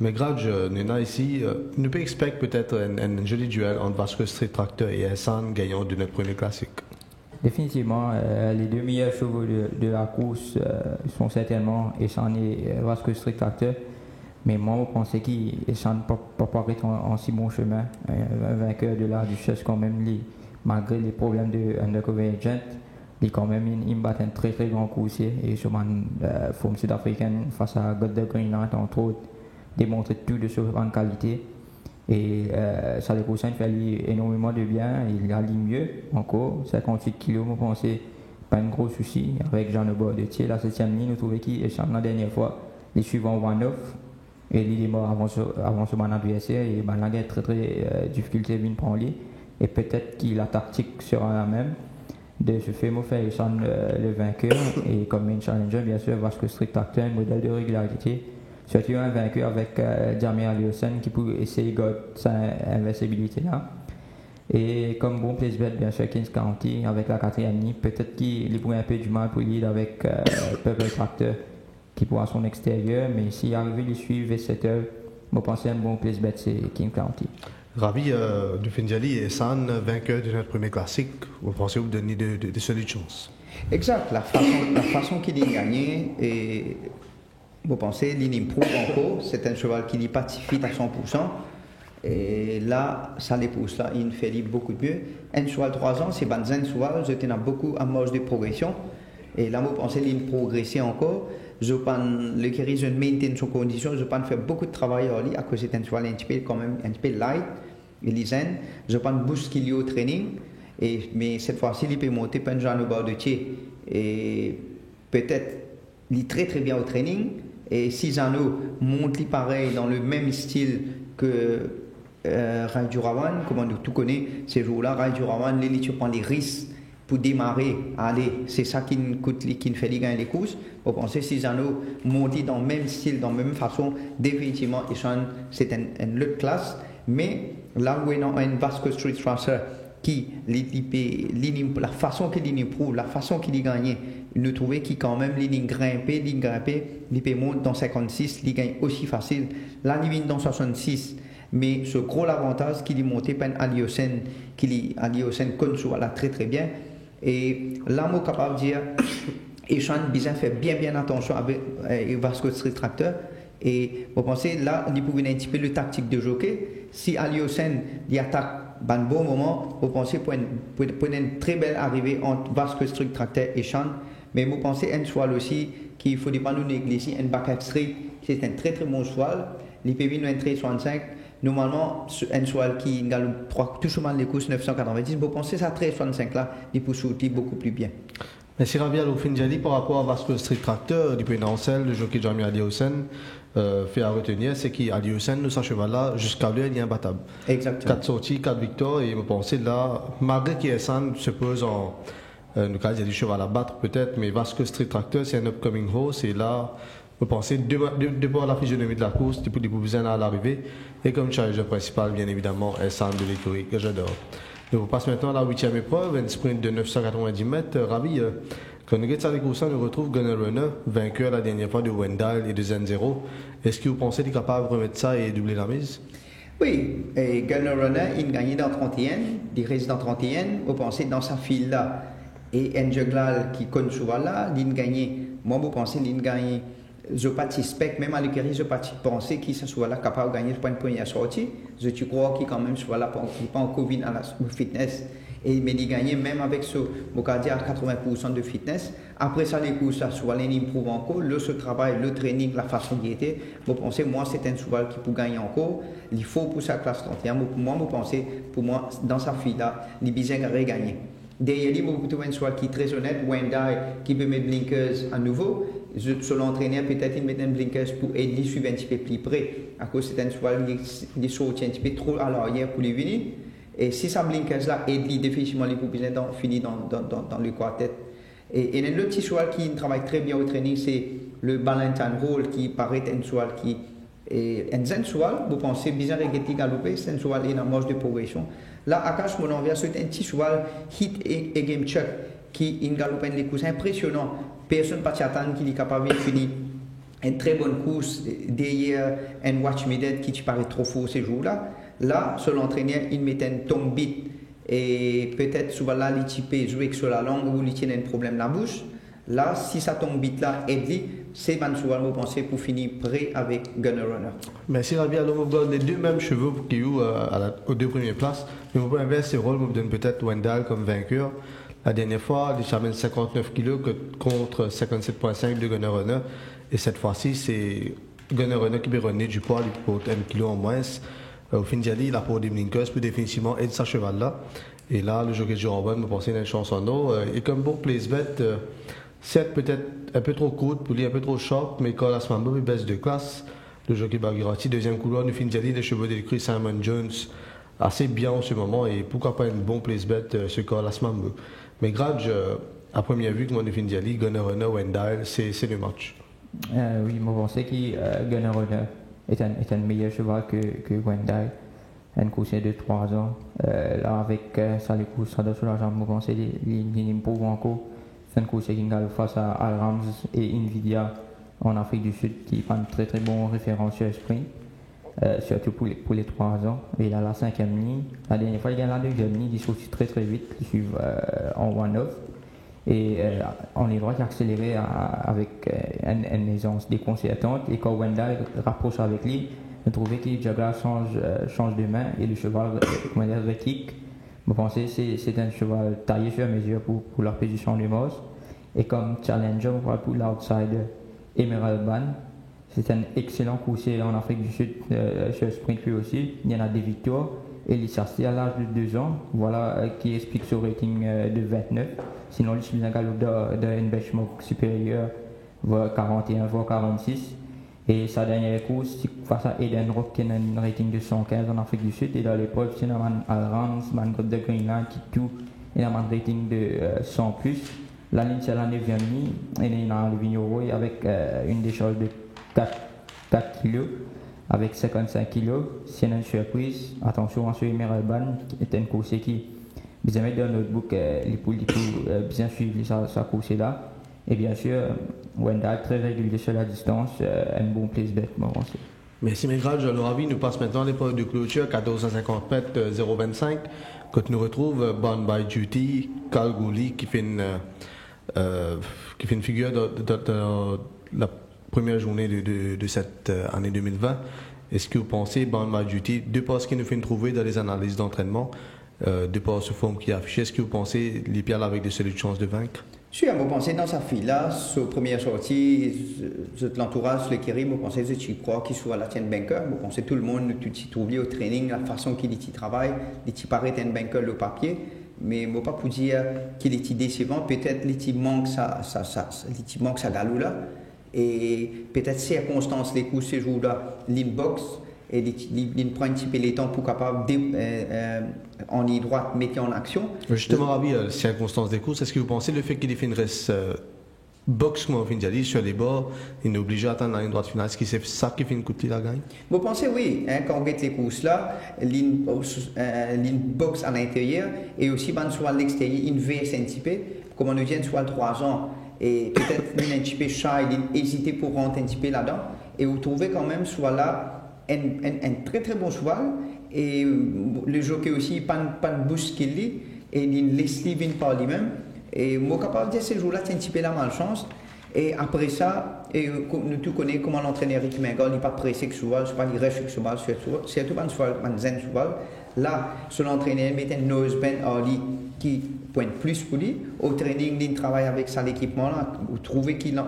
Mais Grudge, Nena ici, nous peut expecter peut-être un joli duel entre Vasco Street Tractor et Hassan, gagnant de notre premier classique. Définitivement, les deux meilleurs chevaux de la course sont certainement Hassan et Vasco Street Tractor. Mais moi, je pensais qu'Essan ne peut pas être en si bon chemin. Un vainqueur de la Duchesse, quand même, malgré les problèmes de Undercover Agent, il quand même il bat un très très grand coursier. Et sur la forme sud-africaine, face à God de Greenland, entre autres, démontre tout de sur grande qualité. Et ça, les coursiers fait énormément de bien. Il a mieux encore. 58 kg, je pensais, pas un gros souci. Avec Jean Lebord de Thiers, la 7e ligne, nous trouvons qu'Essan, la dernière fois, les suivants one-off. Et il est mort avant ce mandat BSR et ben, là, il y a très difficulté à prendre lui. Et peut-être que la tactique sera la même de se faire le vainqueur et comme main challenger, bien sûr, Vasco Street Tractor, un modèle de régularité. Surtout un vainqueur avec Jamir Aliosen qui peut essayer de garder sa invincibilité là. Et comme bon place bet, bien sûr, Kings County avec la 4e ligne, peut-être qu'il pourrait un peu du mal pour lui avec Purple Tractor qui pourra son extérieur, mais s'il arrive à lui suivre et 7 heures, je pense un bon place bet, c'est Kings County. Ravi de Finjali et San, vainqueur de notre premier classique, vous pensez vous donner de solides chances? Exact, la façon qu'il a gagné, et vous pensez, il improuve encore, c'est un cheval qui n'est pas fit à 100%, et là, ça les pousse, là, il fait beaucoup de mieux. Un cheval 3 ans, c'est un cheval, je tiens beaucoup à marge de progression, et là, vous pensez, il progresse encore. Je pense le qui je maintiens son condition, je pense faire beaucoup de travail à lui, à cause c'est un cheval un petit peu quand même un petit peu light, il est zen. Je pense boost qu'il y a au training, mais cette fois-ci il peut monter pas un genre au bord de pied et peut-être il est très bien au training et 6 anneaux monte pareil dans le même style que Rai Durawan, comme on tout connaît ces jours-là. Rai Durawan, tu prends les risques pour démarrer, allez, c'est ça qui nous fait gagner les courses. Vous pensez 6 anneaux monter dans le même style, dans la même façon, définitivement, c'est une autre classe. Mais là où il y a un Vasco Street Tracer qui, la façon qu'il improuve, la façon qu'il gagne, nous trouvons qu'il quand même, il grimpe, il peut monter dans 56, il gagne aussi facile. Là, il vient dans 66. Mais ce gros avantage qu'il est monté par Aliosen, Konsu, là très bien. Et là, je suis capable de dire, Echan Bizan fait bien attention avec Vasco Street Tractor. Et vous pensez, là, il pouvait un petit peu le tactique de jockey. Si Aliosen attaque un bon moment, vous pensez pour une très belle arrivée entre Vasco Street Tractor et Echan. Mais vous pensez un cheval aussi qu'il ne faut pas nous négliger, un Back Street, c'est un très bon cheval. Il peut venir un 65. Normalement, un cheval qui gagne tout chemin les courses 990, vous pensez ça 1365 là, il peut sauter beaucoup plus bien. Merci Ravi Finjali par rapport à Vasco Street Tractor, du pays d'Ancel, le jockey Jamir Aliosen fait à retenir, c'est qu'Aliosen, nous, ce cheval-là, jusqu'à lui, il est imbattable. Exactement. 4 sorties, 4 victoires, et vous pensez là, malgré qu'il se pose en. Nous, il y a du cheval à battre peut-être, mais Vasco Street Tractor, c'est un upcoming horse, et là, vous pensez d'abord à la physionomie de la course, depuis les Boubouzins à l'arrivée, et comme challenger principal, bien évidemment, Essan de l'écurie que j'adore. Donc, on passe maintenant à la 8e épreuve, un sprint de 990 mètres. Ravi, quand nous regardons les courses, on retrouve Gunner Runner, vainqueur la dernière fois de Wendell et de Zen0. Est-ce que vous pensez qu'il est capable de remettre ça et doubler la mise? Oui, et Gunner Runner, il gagne dans 31, il reste dans 31, vous pensez dans sa file là, et un juggler qui connaît souvent là, il gagne, moi vous pensez qu'il gagne. Je ne suspecte, même à l'écurie, je ne pense qu'il soit là capable de gagner pour une première sortie. Je crois qu'il quand même soit là, il n'est pas en Covid à la fitness. Mais il gagne même avec ce, on va dire, 80% de fitness. Après ça, les courses, ça soit l'improuve encore, ce travail, le training, la façon d'y être. Vous pensez, moi, c'est un cheval qui peut gagner encore. Il faut pour sa classe 31. Pour moi, vous pensez, dans sa fille là, il a besoin de gagner. Derrière lui, vous trouvez un cheval qui est très honnête, Wendell, qui peut mettre blinkers à nouveau. Sur l'entraîneur, peut-être il met un blinkers pour aider à suivre un petit peu plus près. À cause c'est un cheval qui saute un petit peu trop à l'arrière pour lui venir. Et si ça blinkers là aide définitivement les poupées finir dans le quartet. Et un autre petit cheval qui travaille très bien au training, c'est le Valentine Roll qui paraît un cheval qui est un cheval, vous pensez bizarre et galopé, c'est un cheval qui est en marge de progression. Là, Akash, mon envers, c'est un petit cheval hit et game check qui galope les courses impressionnant. Personne ne peut s'attendre qu'il est capable de finir une très bonne course derrière un Watch Me Dead qui te paraît trop faux ces jours-là. Là, sur l'entraîneur, il met un tombe bit et peut-être souvent là, il peut jouer sur la langue ou il tient un problème dans la bouche. Là, si ça tombe bit là, aide-lui, c'est man souvent vous pensez pour finir prêt avec Gunner Runner. Merci Rabi. Alors, vous donnez les deux mêmes chevaux qui jouent aux deux premières places. Mais vous pouvez inverser rôle, vous donne peut-être Wendell comme vainqueur. La dernière fois, il amène 59 kg contre 57,5 de Gunner Runner. Et cette fois-ci, c'est Gunner Runner qui peut renaître du poids, il porte 1 kg en moins. Au fin de il a pour des blinkers pour définitivement aider sa cheval-là. Et là, le jockey de Jérôme, vous pensez à une chance en eau. Et comme bon place bet, c'est peut-être un peu trop court pour lui, un peu trop short, mais quand la semaine il baisse de classe. le jockey Bagirati. Deuxième couloir, nous finissons les chevaux d'écurie Simon Jones, assez bien en ce moment, et pourquoi pas une bonne place bet ce corps la semaine. Mais Grudge, à première vue, comme on finit Diali, Gunner Runner, Wendell, c'est le match. Oui, moi je pense que Gunner Runner est un meilleur cheval que Wendell. Un coursier de 3 ans. Là, avec ça, les courses sur la jambe, je pense que les pauvres encore. C'est un coursier qui gagne face à Al Rams et Nvidia en Afrique du Sud, qui prend très très bon référentiel sprint, surtout pour les 3 ans. Et là, la 5e ligne, la dernière fois, il gagne la 2e ligne, il sortit très très vite, il suit en 1-9. Et on est droit accéléré avec une aisance déconcertante. Et quand Wendell rapproche avec lui, je trouvais que Jagla change de main et le cheval réplique. Je pensais que c'est un cheval taillé sur mesure pour leur position de Moss. Et comme challenger pour l'outsider Emerald Ban, c'est un excellent coursier en Afrique du Sud sur sprint lui aussi. Il y en a des victoires. Et il est sorti à l'âge de 2 ans, voilà, qui explique ce rating de 29. Sinon, il suit un galop d'un benchmark supérieur, voire 41, voire 46. Et sa dernière course, face à Eden Rock, qui a un rating de 115 en Afrique du Sud. Et dans l'épreuve, c'est un Al Rams, man de Greenland, qui tout, il a un rating de 100 plus. La ligne, c'est la 9e ligne, et il a le vigneron avec une décharge de 4 kg, avec 55 kg. C'est une surprise. Attention à ce Emerald Ban, qui est un coursier qui, bien mettre dans le notebook, il peut bien suivre sa course là. Et bien sûr, Wendell, très régulier sur la distance, un bon place bet, moi aussi. Merci, Mégrad. Je leur avis, nous passe maintenant à l'épreuve de clôture, 1450 mètres, 0,25. Quand nous retrouve Born by Duty, Carl Gouli, qui fait une figure de la première journée de cette année 2020. Est-ce que vous pensez, Born by Duty, deux passes qu'il nous fait trouver dans les analyses d'entraînement, deux passes sous forme qui est affichée, est-ce que vous pensez, les pierres avec des solides chances de vaincre? Je suis à penser dans sa fille-là, sa première sortie, l'entourage, le Kiri, je pensais que je crois qu'il soit la tienne banker. Je pensais tout le monde, tu t'y trouves au training, la façon qu'il y travaille, il y paraît un banker le papier. Mais je ne peux pas pour dire qu'il est décevant, peut-être qu'il manque sa galou là. Et peut-être circonstances, les coups, ces jours-là, l'inbox. Et il prend un petit peu les temps pour capable en ligne droite mettre en action. Justement, Ravi, circonstances des courses, est-ce que vous pensez le fait qu'il ait fait une reste box comme on finit d'aller sur les bords, il est obligé d'atteindre la ligne droite finale, est-ce que c'est ça qui fait une coupée la gagne? Vous pensez oui, hein, quand on regarde les courses là, l'inbox à l'intérieur et aussi soit à l'extérieur, une VS un petit peu, comme on nous dit, soit 3 ans. Et peut-être un petit peu shy, il hésité pour rentrer un petit peu là-dedans. Et vous trouvez quand même soit là un très très bon cheval. Et le jockey aussi, pas de bouche qu'il lit. Et il laisse vivre par lui-même. Et moi, capable de dire ces jours-là, c'est un petit peu la malchance. Et après ça, nous tous connaissons comment l'entraîneur Rick Mengal, il n'est pas pressé que le cheval, il reste avec le cheval, surtout quand un zen cheval. Là, sur l'entraîneur, il met un noseband Harley qui pointe plus pour lui. Au training, il travaille avec ça l'équipement là. Vous trouvez qu'il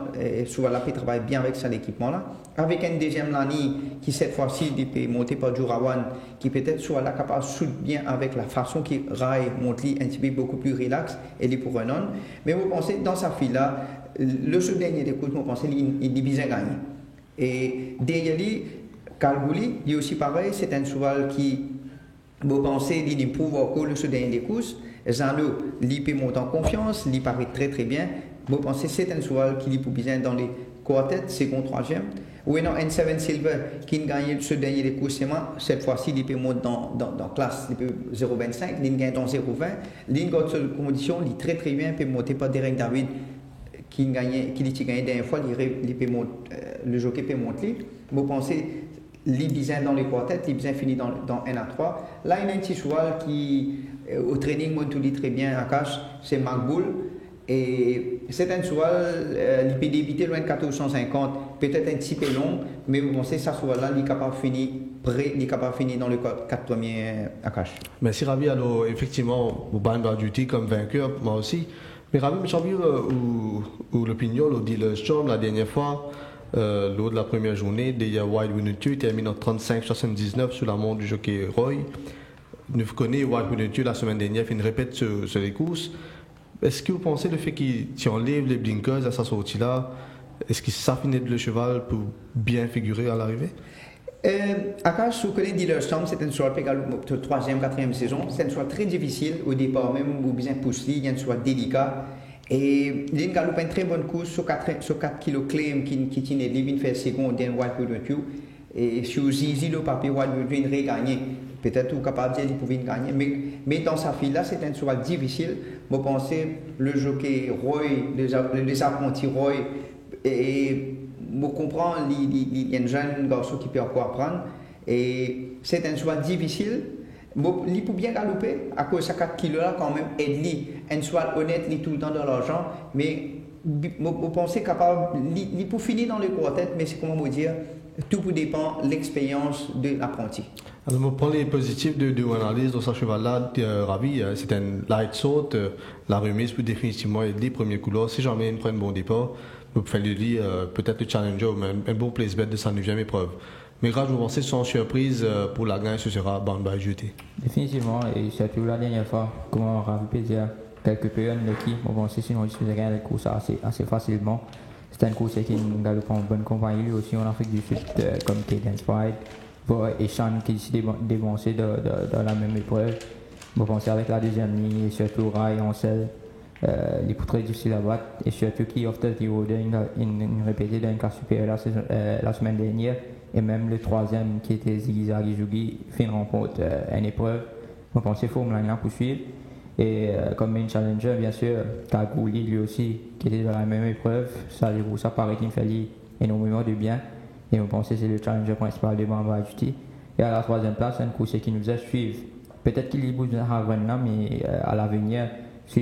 soit là, il travaille bien avec ça l'équipement là. Avec un deuxième Lani qui cette fois-ci il peut monter par Jurawan, qui peut-être soit là capable de souder bien avec la façon qu'il raille monte un petit peu beaucoup plus relax et il pour un homme. Mais vous pensez dans sa file là, le seul dernier des coups, vous pensez il est bien gagné. Et derrière lui, Kalgouli, il est aussi pareil, c'est un cheval qui vous pensez il prouve encore le seul dernier des courses. Zano, il peut monter en confiance, il paraît très très bien. Vous pensez c'est un cheval qui est bien dans les quartets, second, troisième. Ou non, N7 Silver qui gagne ce dernier des courses, cette fois-ci il peut monter dans classe, il peut 0,25, il gagne dans 0,20. Il gagne cette condition, il est très très bien, il peut monter par Derek David qui gagné la dernière fois, le jockey peut monter. Vous pensez il bien dans les quartets, il bien fini dans 1 à 3. Là, il y a un petit cheval qui, au training, monte tout très bien à cache, c'est Macbull. Et c'est un cheval, il peut débiter loin de 1450, peut-être un petit peu long, mais vous pensez que ce cheval-là, il est capable de finir dans le 4 premiers à cache. Merci Ravi. Alors, effectivement, vous Born by Duty comme vainqueur, moi aussi. Mais Ravi, je suis où l'opinion, le dealer Storm, la dernière fois, lors de la première journée, déjà Wild Winner 2 termine en 35-79 sous la montre du jockey Roy. Nous connaissons Wild Winner 2 la semaine dernière, fait une répète sur les courses. Est-ce que vous pensez le fait qu'il enlève les blinkers à sa sortie là, Est-ce qu'il s'affinait de le cheval pour bien figurer à l'arrivée? Akash, vous connaissez Dealerstown, c'est une soirée de 3e, 4e saison. C'est une soirée très difficile au départ, même vous bien poussé, il y a une soirée délicate. Et il y a une très bonne course sur 4 kg claim qui tient les fait seconde d'un Whitewood Review. Et si vous zizi le papier Whitewood Review, il gagner. Peut-être vous capable de dire qu'il pouvait gagner. Mais dans sa file là, c'est une soirée difficile. Vous pensez, le jockey Roy, les apprentis Roy, et je comprends, il y a un jeune garçon qui peut encore apprendre. Et c'est un choix difficile. Il peut bien galoper, à cause de 4 kilos là, quand même, aide-lui. Un choix honnête, il tout le temps de l'argent. Mais vous pensez capable, il peut finir dans le quartet, mais c'est comment vous dire, tout dépend de l'expérience de l'apprenti. Alors, je prends les positifs de l'analyse de ce cheval-là, Ravi. C'est un light saut, la remise peut définitivement aider les premiers couloirs. Si jamais il prend un bon départ, vous pouvez lui dire peut-être le challenger ou même un bon place bet de sa 9e épreuve. Mais grâce, je vous pensez sans surprise pour la gagne, ce sera Bound by Duty. Définitivement, et surtout la dernière fois, comme on a pu dire, quelques périodes qui, on pensait sinon il se faisait gagner la course assez facilement. C'était une course qui nous galope en bonne compagnie, lui aussi en Afrique du Sud, comme Cadence Pride, et Sean qui s'est dévancé dans la même épreuve. On pensait avec la deuxième ligne, et surtout Rai, Ansel. Les coups très difficiles à battre et surtout qui offre une répétée d'un cas supérieur la semaine dernière et même le troisième qui était Zigizag Ijugi fait une rencontre, une épreuve. On pensait qu'il faut me poursuivre et comme main challenger bien sûr Kagouli lui aussi qui était dans la même épreuve, ça paraît qu'il fait énormément de bien et on pensait que c'est le challenger principal de Bamba Duty et à la troisième place c'est une course qui nous a suivi. Peut-être qu'il y a beaucoup de là mais à l'avenir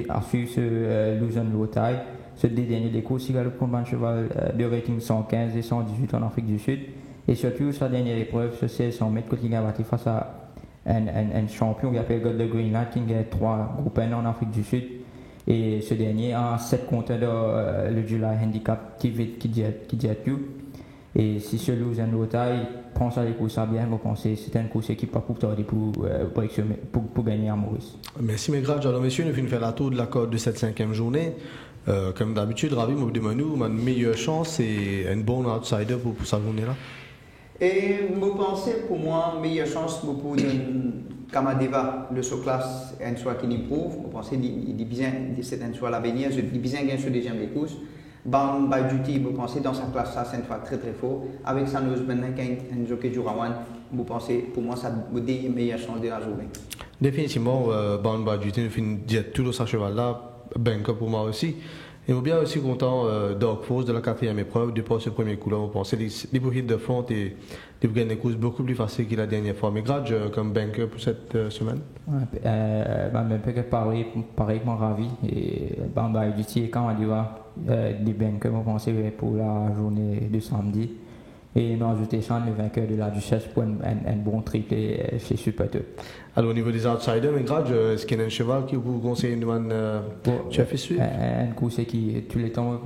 à suivre ce Luzon Low Tide, ce dernier des courses, il galope contre un cheval de rating 115 et 118 en Afrique du Sud. Et surtout, sa dernière épreuve, c'est 100 mètres, quand il a battu face à un champion qui s'appelle God de Greenland, qui a 3 groupes en Afrique du Sud. Et ce dernier a 7 comptes dans le July Handicap qui dit tout. Et si ce Luzon Low Tide prend ça les courses à bien, vous pensez que c'est une course qui pas pour tarder pour gagner à Maurice. Merci mes grades. Alors messieurs, nous venons faire la tour de la corde de cette 5e journée. Comme d'habitude, Ravi, moi je demande ma meilleure chance et une bonne outsider pour cette journée-là. Et vous pensez pour moi, meilleure chance pour Kamadeva, le sous-classe, un choix qui nous prouve. Vous pensez qu'il bien, c'est un choix à l'avenir, il bien gagné sur les deuxième des courses. Bound by Duty, vous pensez dans sa classe, ça c'est une fois très très fort. Avec sa nose maintenant, un jockey du Rawan, vous pensez, pour moi, ça vous donne une meilleure chance de la journée. Définitivement, Bound by Duty, nous finissons tout de ce cheval-là, banker pour moi aussi. Et nous bien aussi content Dark Force de la 4e épreuve, depuis ce premier coup-là, vous pensez, les profils de front et les gagnent des courses beaucoup plus faciles que la dernière fois. Mais grâce comme banker pour cette semaine. Même peu que pareillement ravi. Et Bound by Duty, quand on dit des bankers, vous pensez pour la journée de samedi. Et nous ajouté Sean, le vainqueur de la Duchesse, pour un bon triplé chez Super Top. Alors au niveau des outsiders, mais grâce, est-ce qu'il y a un cheval qui vous conseille tu as fait suivre? Un course qui, tous les temps,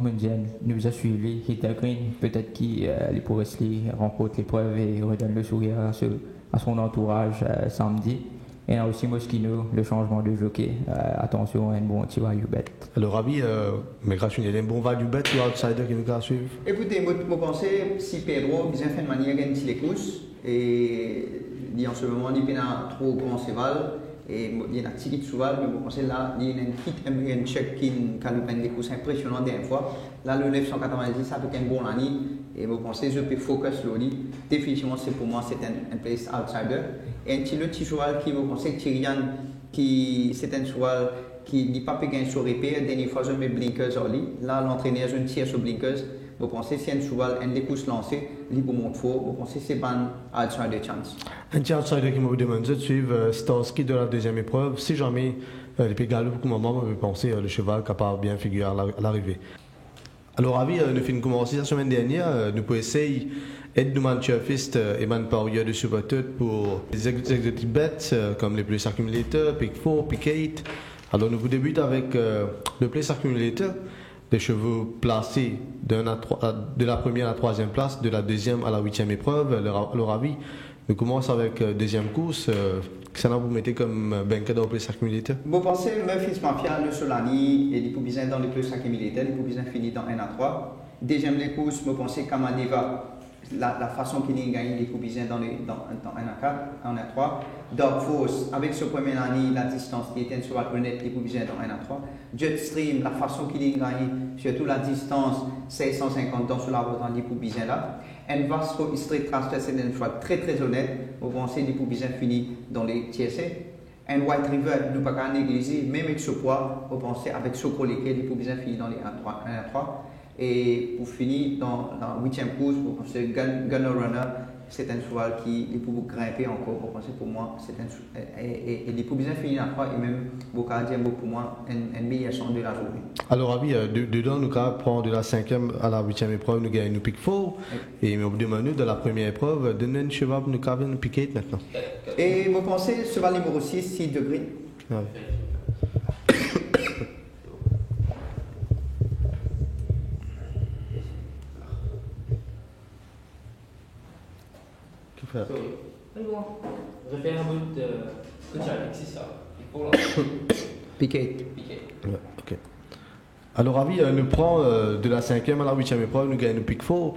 nous a suivi, Hit Green, peut-être qu'il pourrait se remporte l'épreuve et redonne le sourire à son entourage samedi. Et là aussi Moschino, le changement de jockey. Attention, un bon petit value bet. Alors Ravi, mais grâce il y a un bon value bet ou outsider qui nous a suivi? Écoutez, vous pensez, si Pedro bien fait de manière gagne les courses, et en ce moment il y a trop grand cheval, et il y a un petit cheval, mais vous pensez là, il y a un hit American check qui a des courses impressionnantes dernière fois. Là, le 990, ça fait un bon année. Et vous pensez, je peux focus sur lui. Définitivement, c'est pour moi, c'est un place outsider. Et un petit cheval qui vous pensez, Tyrian, c'est un cheval qui n'est pas gagné sur épée. Dernière fois, je mets blinkers en lui. Là, l'entraîneur, je tire sur blinkers. Vous pensez, c'est un cheval, un des courses lancées, il vous montre fort. Vous pensez, c'est un outsider chance. Un petit outsider qui m'a demandé de suivre Starsky de la deuxième épreuve. Si jamais les pays galopent, beaucoup de moments, je penser le cheval capable de bien figurer à l'arrivée. Alors, Ravi, nous finissons commencer la semaine dernière. Nous pouvons essayer d'aider nous Manchester et Man Power de Supertut pour les exotic bets comme les Place Accumulator, Pick 4, Pick 8. Alors, nous vous débutons avec le Place Accumulator, des chevaux placés de la première à la troisième place, de la deuxième à la 8e épreuve. Alors, Ravi, nous commençons avec deuxième course. Ça vous mettez comme banquet dans le Place Accumulator? Vous pensez, Memphis Mafia, le Solani, et il peut bien dans le Place Accumulator, il peut bien finir dans 1 à 3. Deuxième les courses, je pense Kamadeva, la façon qu'il a gagné les Poubisiens dans 1 à 4, 1 à 3. Dark Force, avec ce premier année, la distance qui était sur honnête les Poubisiens dans 1 à 3. Jetstream, la façon qu'il a gagné, surtout la distance 650 dans sur la route dans les Poubisiens là. And Vasco Street Transfer, c'est une fois très très honnête. Vous pensez les Poubisiens finis dans les TSC. And White River, nous pas qu'à négliger, même avec ce poids, vous pensez avec ce collégué, les Poubisiens finis dans les 1 à 3. Et pour finir, dans la 8e course, vous pensez Gunner Runner, c'est un cheval qui est pour grimper encore. Vous pensez pour moi, c'est un et les Poubisiens finissent à 3 et même vous dire pour moi, une meilleure chance de la journée. Alors, Abi, dedans, nous prenons de la 5e à la 8e épreuve, nous gagnons nous pick 4. Et nous demandons de la première épreuve, de un cheval pour nous caver nous pick 8 maintenant. Et vous pensez, cheval numéro 6, 6 degrés. Ouais. Je fais un bout de c'est ça. Piquet. Ouais, ok. Alors, Ravi, nous prend de la 5e à la 8e épreuve, nous gagnons le pick 4.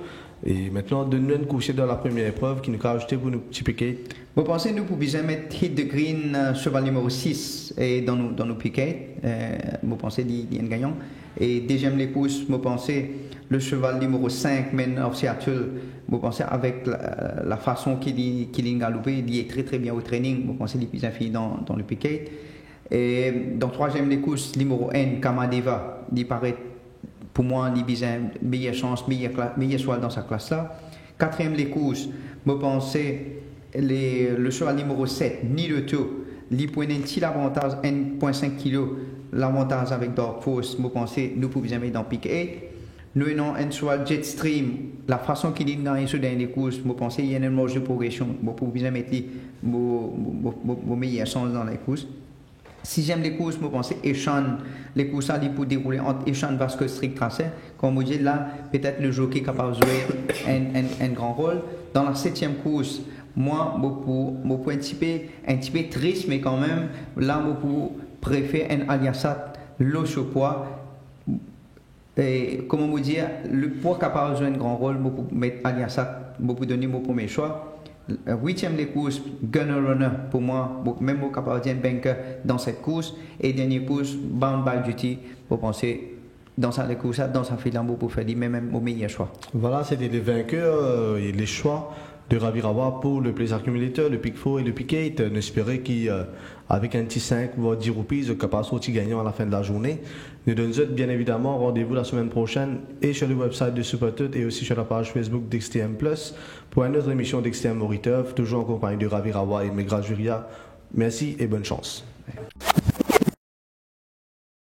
Et maintenant, de nous coucher dans la première épreuve qui nous a ajouté pour nos petits piquets. Vous pensez nous pouvons bien mettre Hit de Green, cheval numéro 6 et dans nos piquets. Vous pensez d'y un gagnant. Et deuxième les courses, vous pensez le cheval numéro 5, Men of Seattle. Vous pensez avec la façon qu'il a galopé, il est très très bien au training. Vous pensez qu'il est plus dans le piquet. Et dans troisième les courses, numéro 1, Kamadeva, il paraît pour moi, il a une meilleure chance, meilleure cheval dans sa classe là. Quatrième les courses, vous pensez le cheval numéro 7, ni le tout, il prend un petit avantage 1,5 kg, l'avantage avec Dark Force, vous pensez, nous pouvons mettre dans pick 8. Nous avons un cheval Jetstream, la façon qu'il est gagné sur les courses, vous pensez, il y a une marge de progression, vous pouvez mettre vos meilleures chances dans les courses. Sixième les courses, vous pensez, Echan, les courses à pour dérouler entre Echan Vasco Strict Tracé. Comme vous dites là, peut-être le jockey est capable de jouer un grand rôle. Dans la septième course, moi, je suis un petit peu triste, mais quand même, là, je préfère un Aliasat, le poids. Et comment vous dire, le poids capable de jouer un grand rôle, je peux mettre Aliasat, je peux donner mon premier choix. Huitième les courses, Gunner Runner pour moi, même au capardien banker dans cette course. Et dernière course, Bound by Duty pour penser dans sa course, dans sa filambeau pour faire même au meilleur choix. Voilà, c'était les vainqueurs et les choix de Ravi Rawa pour le Plaisir Accumulator, le Pick 4 et le Pick 8. On espérait qu'avec un petit 5 voire 10 roupies, on capable de sortir gagnant à la fin de la journée. Nous donnons bien évidemment rendez-vous la semaine prochaine et sur le website de Supertut et aussi sur la page Facebook d'XTM Plus pour une autre émission d'XTM Moriteur, toujours en compagnie de Ravi Rawa et Megra Juria. Merci et bonne chance.